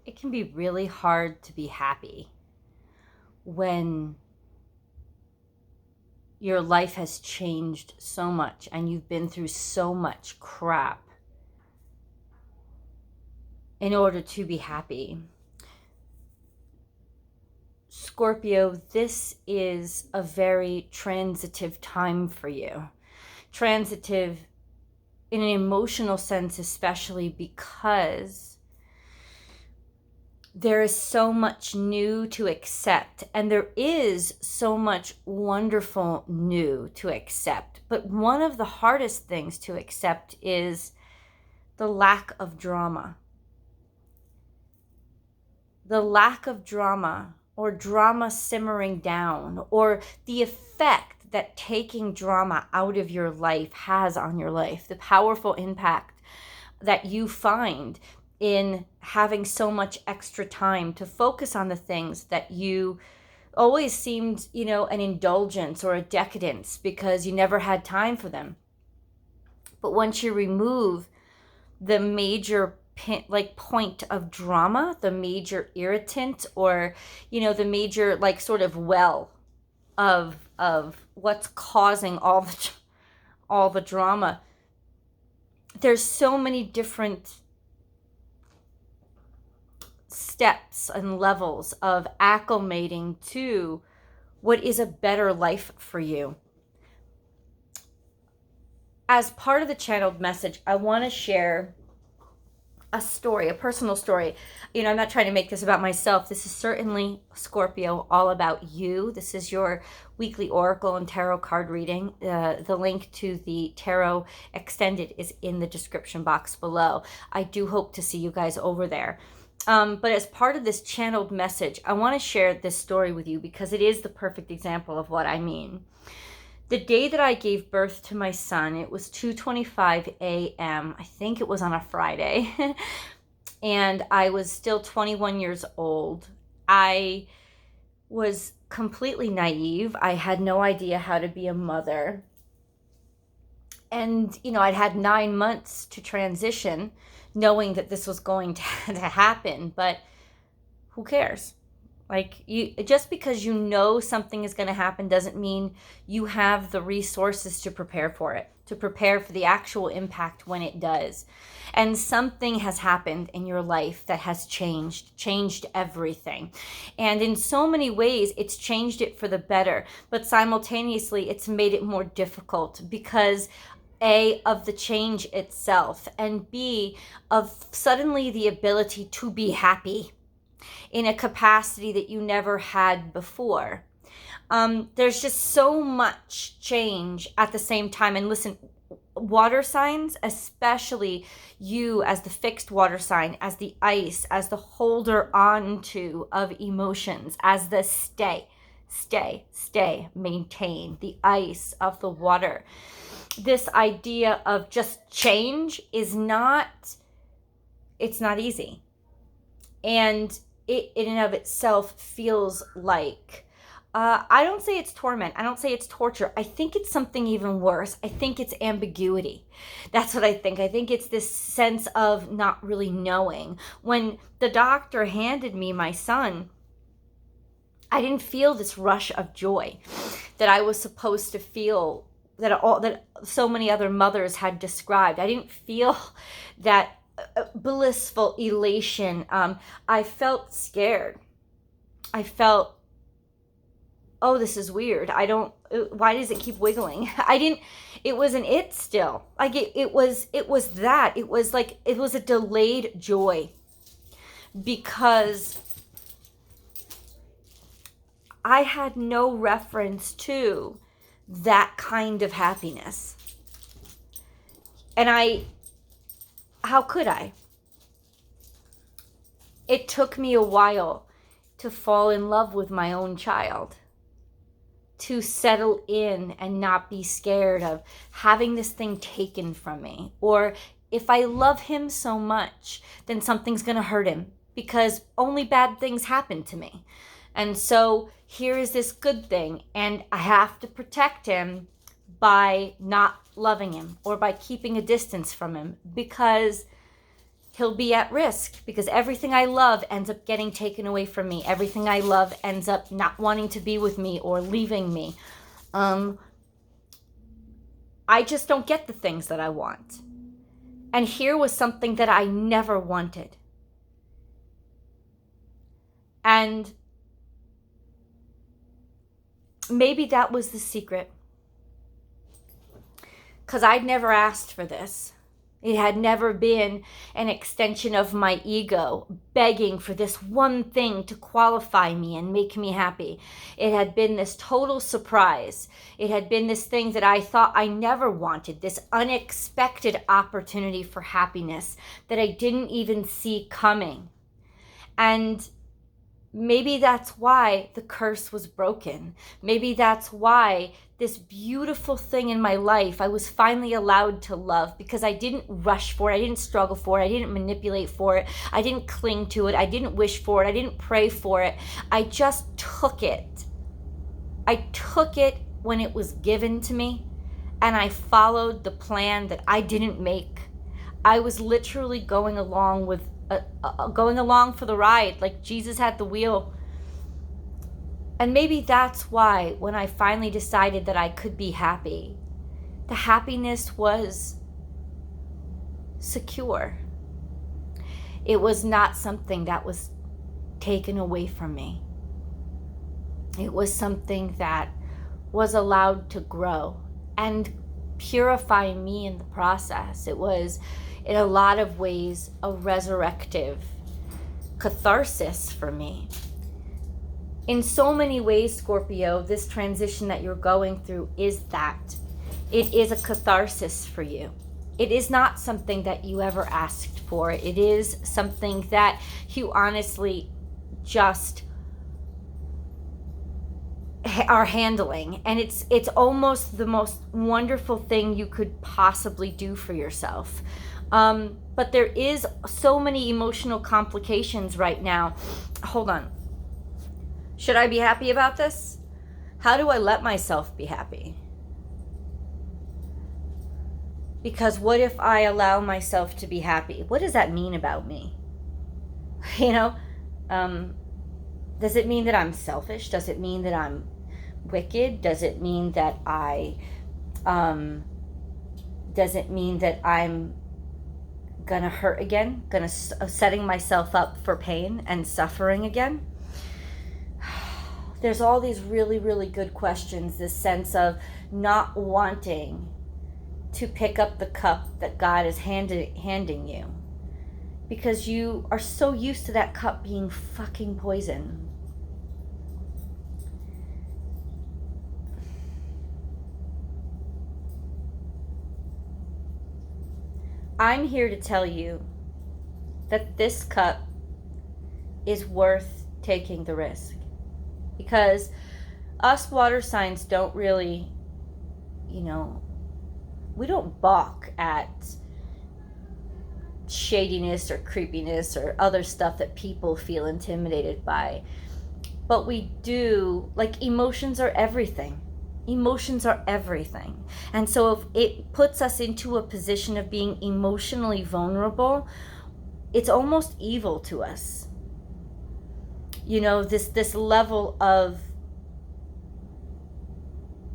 it can be really hard to be happy when your life has changed so much and you've been through so much crap in order to be happy. Scorpio, this is a very transitive time for you. Transitive in an emotional sense, especially because there is so much new to accept, and there is so much wonderful new to accept. But one of the hardest things to accept is the lack of drama. The lack of drama, or drama simmering down, or the effect that taking drama out of your life has on your life, the powerful impact that you find in having so much extra time to focus on the things that you always seemed, an indulgence or a decadence because you never had time for them. But once you remove the major point of drama, the major irritant, or the major sort of well of what's causing all the drama, there's so many different steps and levels of acclimating to what is a better life for you. As part of the channeled message, I want to share a story, a personal story. I'm not trying to make this about myself. This is certainly, Scorpio, all about you. This is your weekly oracle and tarot card reading. The link to the tarot extended is in the description box below. I do hope to see you guys over there. But as part of this channeled message, I want to share this story with you because it is the perfect example of what I mean. The day that I gave birth to my son, it was 2:25 a.m. I think it was on a Friday. And I was still 21 years old. I was completely naive. I had no idea how to be a mother. And, I'd had 9 months to transition, knowing that this was going to happen. But who cares? Just because you know something is going to happen doesn't mean you have the resources to prepare for it, to prepare for the actual impact when it does. And something has happened in your life that has changed everything. And in so many ways, it's changed it for the better. But simultaneously, it's made it more difficult because A, of the change itself, and B, of suddenly the ability to be happy in a capacity that you never had before. There's just so much change at the same time. And listen, water signs, especially you as the fixed water sign, as the ice, as the holder onto of emotions, as the maintain, the ice of the water. This idea of just change is it's not easy. And it in and of itself feels like, I don't say it's torment. I don't say it's torture. I think it's something even worse. I think it's ambiguity. That's what I think. I think it's this sense of not really knowing. When the doctor handed me my son, I didn't feel this rush of joy that I was supposed to feel, that so many other mothers had described. I didn't feel that blissful elation. I felt scared. I felt, oh, this is weird. Why does it keep wiggling? It wasn't it still. It was that. It was a delayed joy because I had no reference to that kind of happiness. And how could I? It took me a while to fall in love with my own child, to settle in and not be scared of having this thing taken from me. Or if I love him so much, then something's going to hurt him because only bad things happen to me. And so here is this good thing, and I have to protect him by not loving him or by keeping a distance from him because he'll be at risk because everything I love ends up getting taken away from me. Everything I love ends up not wanting to be with me or leaving me. I just don't get the things that I want. And here was something that I never wanted. And maybe that was the secret. Because I'd never asked for this. It had never been an extension of my ego begging for this one thing to qualify me and make me happy. It had been this total surprise. It had been this thing that I thought I never wanted, this unexpected opportunity for happiness that I didn't even see coming. And maybe that's why the curse was broken. Maybe that's why this beautiful thing in my life I was finally allowed to love, because I didn't rush for it. I didn't struggle for it. I didn't manipulate for it. I didn't cling to it. I didn't wish for it. I didn't pray for it. I just took it. I took it when it was given to me, and I followed the plan that I didn't make. I was literally going along for the ride, like Jesus had the wheel. And maybe that's why when I finally decided that I could be happy, the happiness was secure. It was not something that was taken away from me. It was something that was allowed to grow and purify me in the process. It was, in a lot of ways, a resurrective catharsis for me. In so many ways, Scorpio, this transition that you're going through is that. It is a catharsis for you. It is not something that you ever asked for. It is something that you honestly just are handling. And it's almost the most wonderful thing you could possibly do for yourself. But there is so many emotional complications right now. Hold on. Should I be happy about this? How do I let myself be happy? Because what if I allow myself to be happy? What does that mean about me? You know, does it mean that I'm selfish? Does it mean that I'm wicked? Does it mean that does it mean that I'm gonna hurt again? Setting myself up for pain and suffering again? There's all these really, really good questions, this sense of not wanting to pick up the cup that God is handing you, because you are so used to that cup being fucking poison. I'm here to tell you that this cup is worth taking the risk. Because us water signs don't really, we don't balk at shadiness or creepiness or other stuff that people feel intimidated by. But we do, emotions are everything. Emotions are everything. And so if it puts us into a position of being emotionally vulnerable, it's almost evil to us. This level of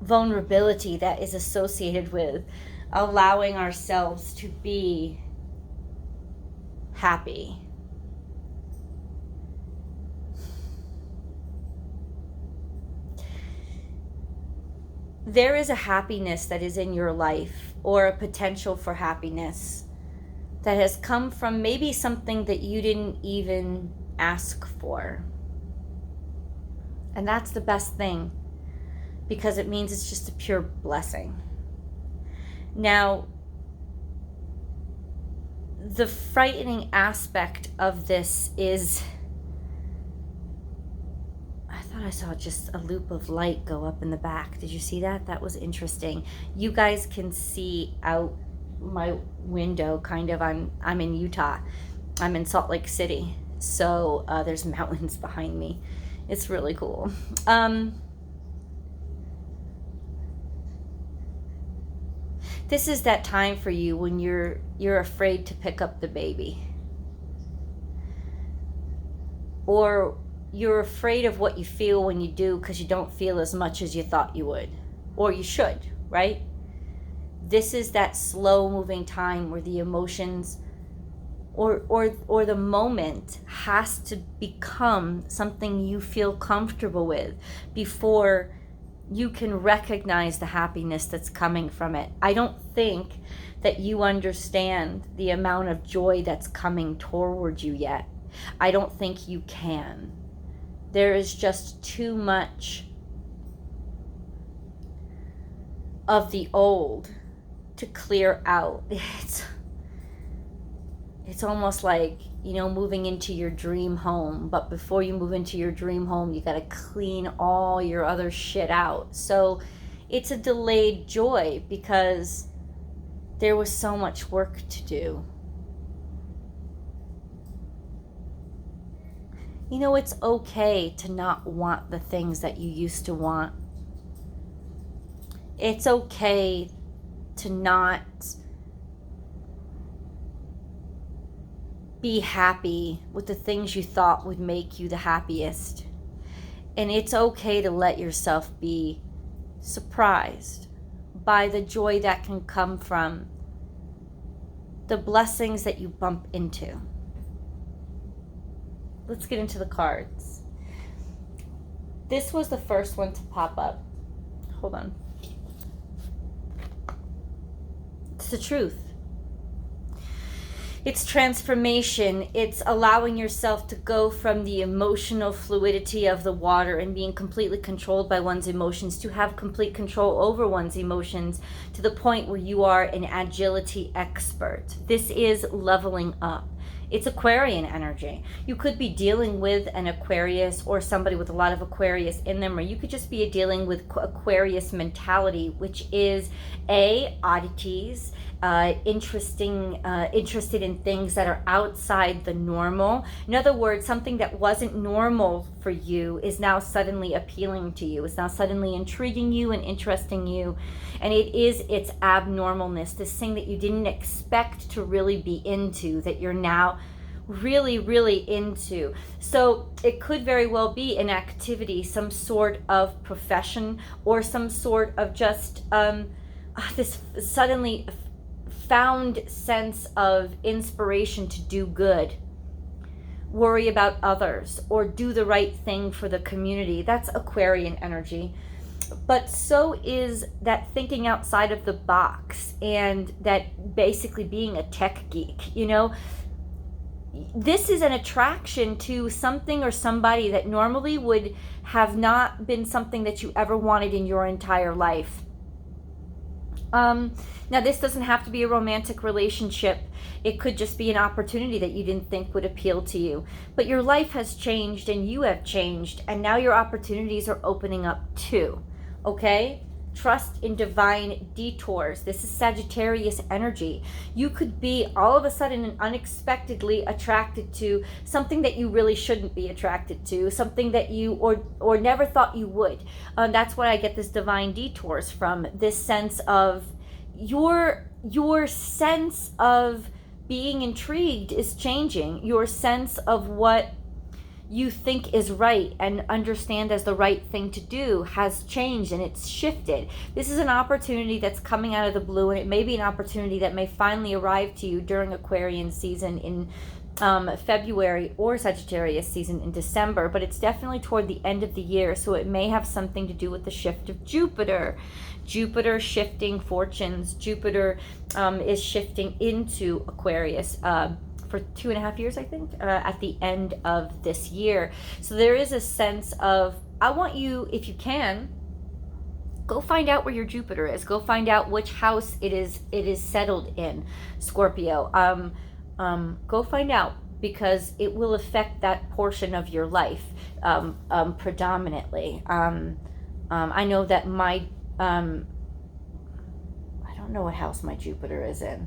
vulnerability that is associated with allowing ourselves to be happy. There is a happiness that is in your life, or a potential for happiness that has come from maybe something that you didn't even ask for. And that's the best thing, because it means it's just a pure blessing. Now, the frightening aspect of this is, I thought I saw just a loop of light go up in the back. Did you see that? That was interesting. You guys can see out my window, kind of. I'm in Utah. I'm in Salt Lake City. So there's mountains behind me. It's really cool. This is that time for you when you're afraid to pick up the baby. or you're afraid of what you feel when you do because you don't feel as much as you thought you would, or you should, right? This is that slow moving time where the emotions or the moment has to become something you feel comfortable with before you can recognize the happiness that's coming from it. I don't think that you understand the amount of joy that's coming toward you yet. I don't think you can. There is just too much of the old to clear out. It's almost like, moving into your dream home. But before you move into your dream home, you got to clean all your other shit out. So it's a delayed joy because there was so much work to do. It's okay to not want the things that you used to want. It's okay to not be happy with the things you thought would make you the happiest. And it's okay to let yourself be surprised by the joy that can come from the blessings that you bump into. Let's get into the cards. This was the first one to pop up. Hold on. It's the truth. It's transformation. It's allowing yourself to go from the emotional fluidity of the water and being completely controlled by one's emotions to have complete control over one's emotions to the point where you are an agility expert. This is leveling up. It's Aquarian energy. You could be dealing with an Aquarius or somebody with a lot of Aquarius in them, or you could just be dealing with Aquarius mentality, which is oddities, interested in things that are outside the normal. In other words, something that wasn't normal for you is now suddenly appealing to you. It's now suddenly intriguing you and interesting you. And it is its abnormalness, this thing that you didn't expect to really be into, that you're now really, really into. So it could very well be an activity, some sort of profession, or some sort of just this suddenly found sense of inspiration to do good, worry about others, or do the right thing for the community. That's Aquarian energy. But so is that thinking outside of the box and that basically being a tech geek. This is an attraction to something or somebody that normally would have not been something that you ever wanted in your entire life. Now, this doesn't have to be a romantic relationship. It could just be an opportunity that you didn't think would appeal to you. But your life has changed and you have changed, and now your opportunities are opening up too. Okay? Trust in divine detours. This is Sagittarius energy. You could be all of a sudden and unexpectedly attracted to something that you really shouldn't be attracted to, something that you or never thought you would. That's what I get this divine detours from. This sense of your sense of being intrigued is changing. Your sense of what you think is right and understand as the right thing to do has changed and it's shifted. This is an opportunity that's coming out of the blue, and it may be an opportunity that may finally arrive to you during Aquarian season in February, or Sagittarius season in December, but it's definitely toward the end of the year, so it may have something to do with the shift of Jupiter. Jupiter shifting fortunes. Jupiter is shifting into Aquarius for 2.5 years, I think, at the end of this year. So there is a sense of, I want you, if you can, go find out where your Jupiter is. Go find out which house it is settled in, Scorpio. Go find out, because it will affect that portion of your life predominantly. I know that my I don't know what house my Jupiter is in.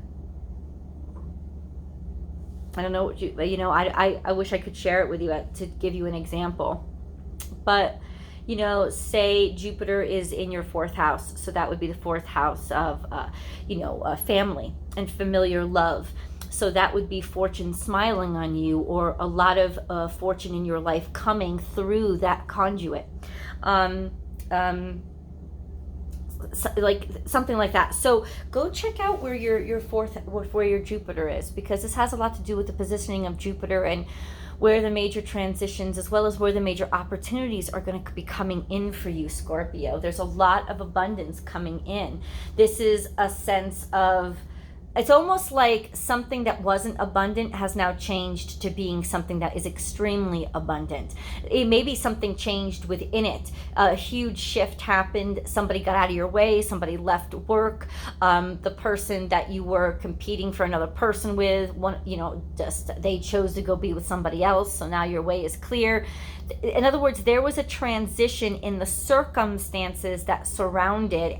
I don't know what I wish I could share it with you to give you an example. But, say Jupiter is in your 4th house. So that would be the 4th house of, family and familiar love. So that would be fortune smiling on you, or a lot of fortune in your life coming through that conduit. Like something like that. So go check out where your fourth, where your Jupiter is, because this has a lot to do with the positioning of Jupiter and where the major transitions, as well as where the major opportunities are going to be coming in for you, Scorpio. There's a lot of abundance coming in. This is a sense of, it's almost like something that wasn't abundant has now changed to being something that is extremely abundant. It maybe something changed within it. A huge shift happened. Somebody got out of your way. Somebody left work. The person that you were competing for another person with, just they chose to go be with somebody else. So now your way is clear. In other words, there was a transition in the circumstances that surrounded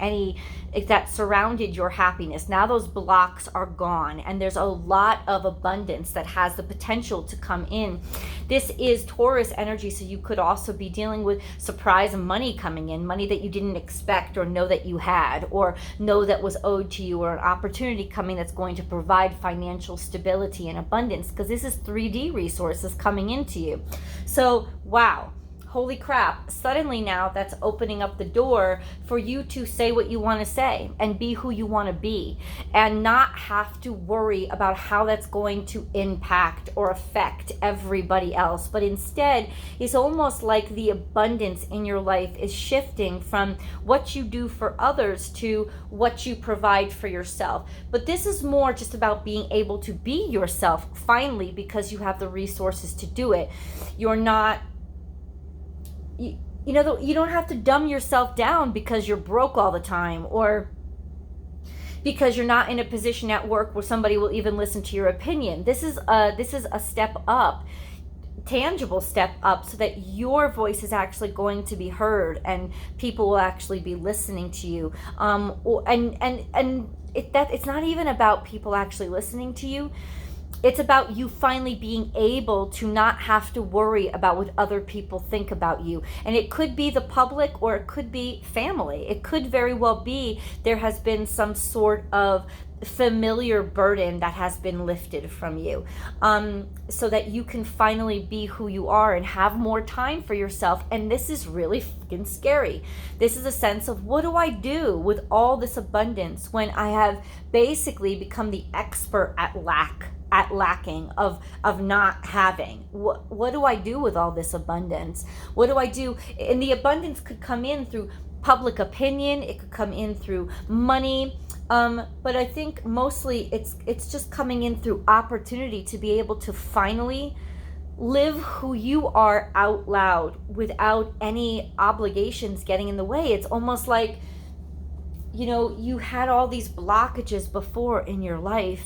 your happiness. Now those blocks are gone, and there's a lot of abundance that has the potential to come in. This is Taurus energy, so you could also be dealing with surprise money coming in, money that you didn't expect or know that you had, or know that was owed to you, or an opportunity coming that's going to provide financial stability and abundance, because this is 3D resources coming into you. So wow, holy crap, suddenly now that's opening up the door for you to say what you want to say and be who you want to be, and not have to worry about how that's going to impact or affect everybody else. But instead, it's almost like the abundance in your life is shifting from what you do for others to what you provide for yourself. But this is more just about being able to be yourself finally, because you have the resources to do it. You're not, you don't have to dumb yourself down because you're broke all the time, or because you're not in a position at work where somebody will even listen to your opinion. This is a step up, tangible step up, so that your voice is actually going to be heard and people will actually be listening to you. It's not even about people actually listening to you. It's about you finally being able to not have to worry about what other people think about you. And it could be the public, or it could be family. It could very well be there has been some sort of familiar burden that has been lifted from you, so that you can finally be who you are and have more time for yourself. And this is really fucking scary. This is a sense of, what do I do with all this abundance when I have basically become the expert at lacking, of not having? What do I do with all this abundance? What do I do? And the abundance could come in through public opinion, it could come in through money, but I think mostly it's just coming in through opportunity to be able to finally live who you are out loud without any obligations getting in the way. It's almost like, you had all these blockages before in your life.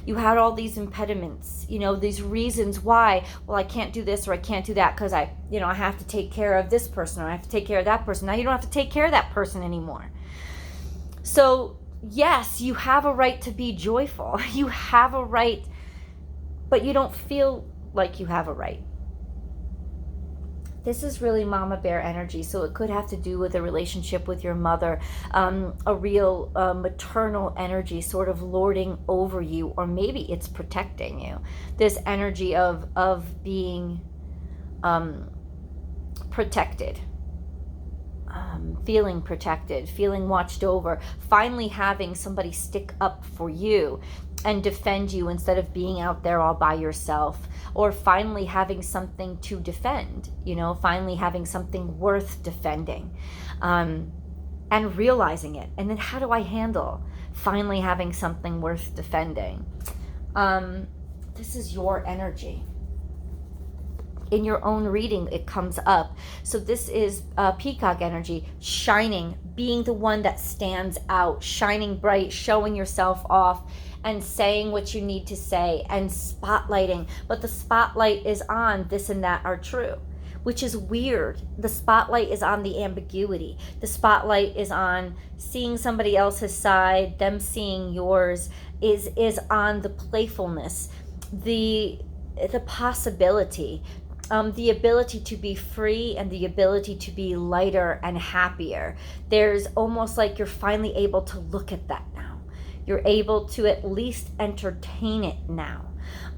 You had all these impediments, these reasons why, well, I can't do this or I can't do that because I have to take care of this person, or I have to take care of that person. Now you don't have to take care of that person anymore. So yes, you have a right to be joyful. You have a right, but you don't feel like you have a right. This is really mama bear energy, so it could have to do with a relationship with your mother, a real maternal energy sort of lording over you, or maybe it's protecting you. This energy of being protected, feeling protected, feeling watched over, finally having somebody stick up for you and defend you instead of being out there all by yourself, or finally having something to defend, finally having something worth defending, and realizing it. And then how do I handle finally having something worth defending? This is your energy. In your own reading, it comes up. So this is peacock energy, shining, being the one that stands out, shining bright, showing yourself off, and saying what you need to say, and spotlighting. But the spotlight is on this and that are true, which is weird. The spotlight is on the ambiguity. The spotlight is on seeing somebody else's side, them seeing yours, is on the playfulness, the possibility, the ability to be free, and the ability to be lighter and happier. There's almost like you're finally able to look at that now. You're able to at least entertain it now.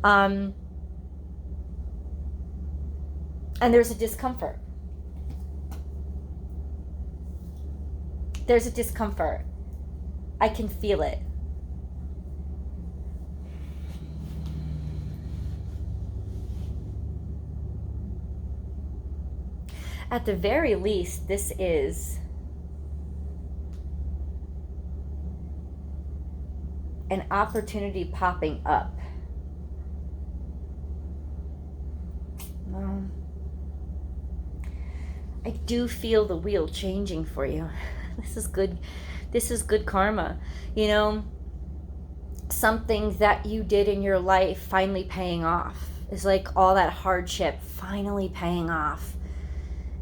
And there's a discomfort. There's a discomfort. I can feel it. At the very least, this is an opportunity popping up. I do feel the wheel changing for you. This is good. This is good karma. You know, something that you did in your life finally paying off. It's like all that hardship finally paying off.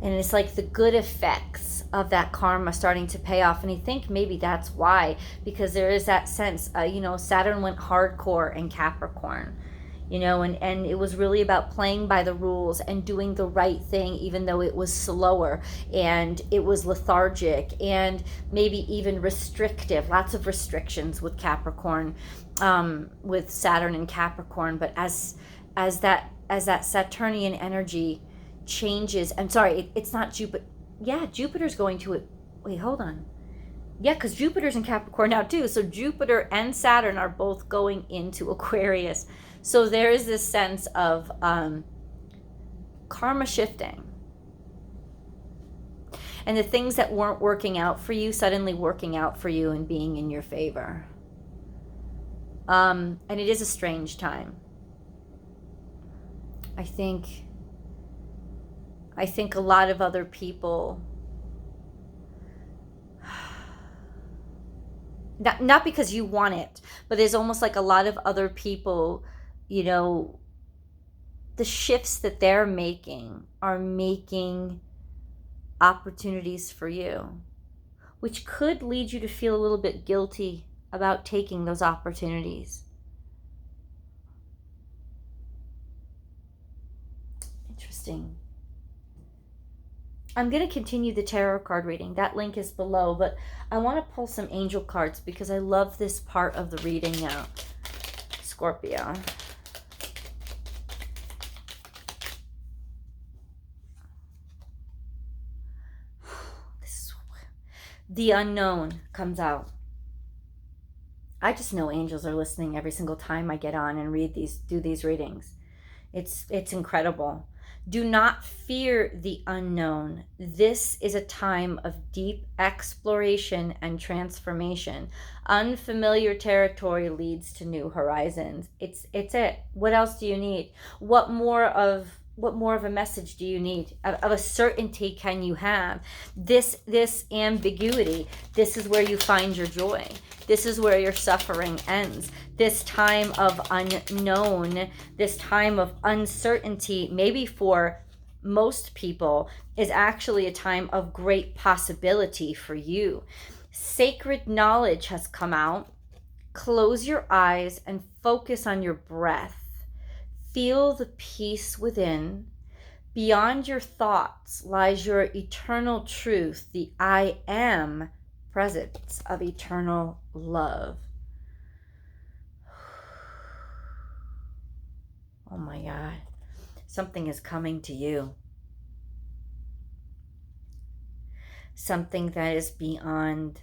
And it's like the good effects of that karma starting to pay off. And I think maybe that's why, because there is that sense, you know, Saturn went hardcore in Capricorn, you know, and it was really about playing by the rules and doing the right thing, even though it was slower and it was lethargic and maybe even restrictive, lots of restrictions with Capricorn, with Saturn and Capricorn. But as that Saturnian energy changes, I'm sorry, it's not Jupiter. Yeah, Jupiter's going to it. Wait, hold on. Yeah, because Jupiter's in Capricorn now too. So Jupiter and Saturn are both going into Aquarius. So there is this sense of karma shifting. And the things that weren't working out for you suddenly working out for you and being in your favor. And it is a strange time. I think a lot of other people, not because you want it, but there's almost like a lot of other people, you know, the shifts that they're making are making opportunities for you, which could lead you to feel a little bit guilty about taking those opportunities. Interesting. I'm going to continue the tarot card reading. That link is below, but I want to pull some angel cards because I love this part of the reading now. Scorpio. The unknown comes out. I just know angels are listening every single time I get on and do these readings. It's incredible. Do not fear the unknown. This is a time of deep exploration and transformation. Unfamiliar territory leads to new horizons. It's it. What else do you need? What more of a message do you need? Of a certainty can you have? This ambiguity, this is where you find your joy. This is where your suffering ends. This time of unknown, this time of uncertainty, maybe for most people, is actually a time of great possibility for you. Sacred knowledge has come out. Close your eyes and focus on your breath. Feel the peace within. Beyond your thoughts lies your eternal truth, the I am presence of eternal love. Oh my God. Something is coming to you. Something that is beyond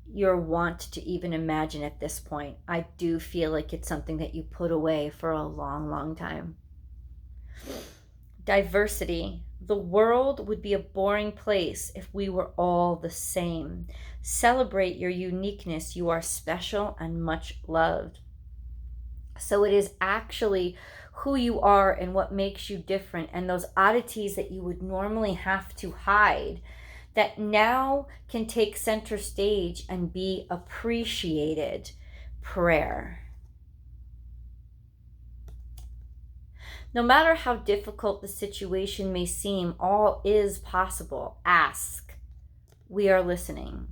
your want to even imagine at this point. I do feel like it's something that you put away for a long, long time. Diversity. The world would be a boring place if we were all the same. Celebrate your uniqueness. You are special and much loved. So it is actually who you are and what makes you different, and those oddities that you would normally have to hide that now can take center stage and be appreciated. Prayer. No matter how difficult the situation may seem, all is possible. Ask. We are listening.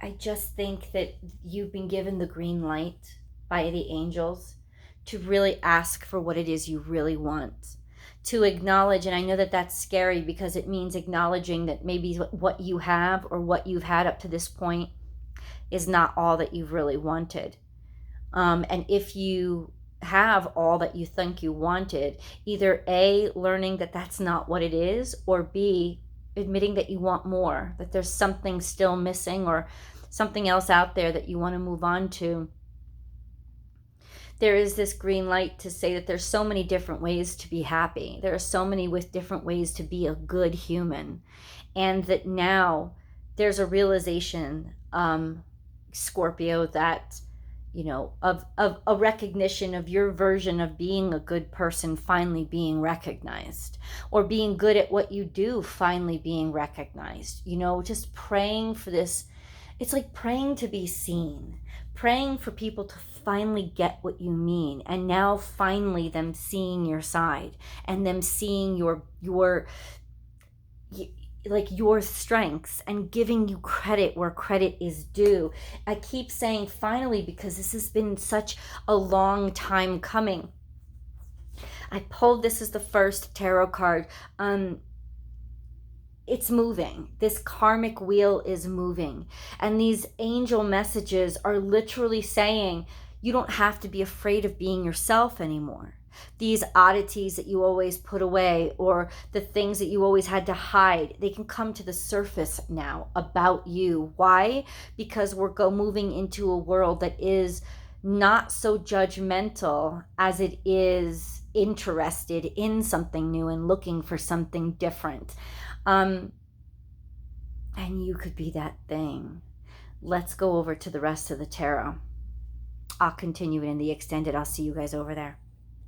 I just think that you've been given the green light by the angels to really ask for what it is you really want. to acknowledge, and I know that that's scary because it means acknowledging that maybe what you have or what you've had up to this point is not all that you've really wanted. And if you have all that you think you wanted, either A, learning that that's not what it is, or B, admitting that you want more, that there's something still missing or something else out there that you want to move on to. There is this green light to say that there's so many different ways to be happy. There are so many with different ways to be a good human. And that now there's a realization, Scorpio, that, you know, of a recognition of your version of being a good person finally being recognized, or being good at what you do finally being recognized. You know, just praying for this. It's like praying to be seen, praying for people to finally get what you mean, and now finally them seeing your side and them seeing your strengths and giving you credit where credit is due. I keep saying finally because this has been such a long time coming. I pulled this as the first tarot card. It's moving. This karmic wheel is moving. And these angel messages are literally saying, you don't have to be afraid of being yourself anymore. These oddities that you always put away, or the things that you always had to hide, they can come to the surface now about you. Why? Because we're moving into a world that is not so judgmental as it is interested in something new and looking for something different. And you could be that thing. Let's go over to the rest of the tarot. I'll continue in the extended. I'll see you guys over there.